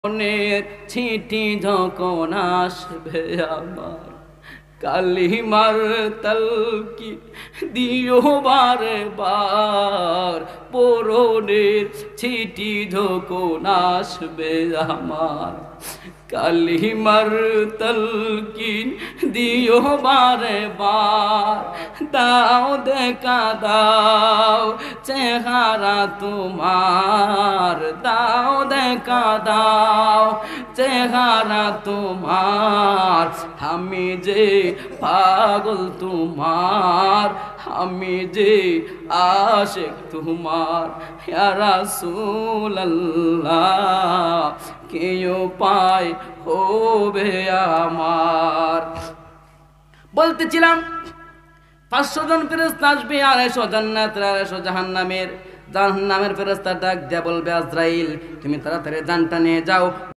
মনের ছিটি যখন আসবে আমার কালিমার তালকি দিও বারে বার পরনের ছিটি যখন আসবে আমার কালিমার তালকিন দিও বারে বার দাও দেখা দাও চেহারা তোমার দাও দেখা দাও চেহারা তোমার আমি যে পাগল তোমার আমি যে আশিক তোমার ইয়া রাসূলুল্লাহ কেউ পায় হবে আমার। বলতেছিলাম 500 জন ফেরেশতা আসবে, 250 জান্নাতের 250 জাহান্নামের ফেরেশতা ডাক দেয়া বলবে আজরাইল তুমি তাড়াতাড়ি জানটা নিয়ে যাও।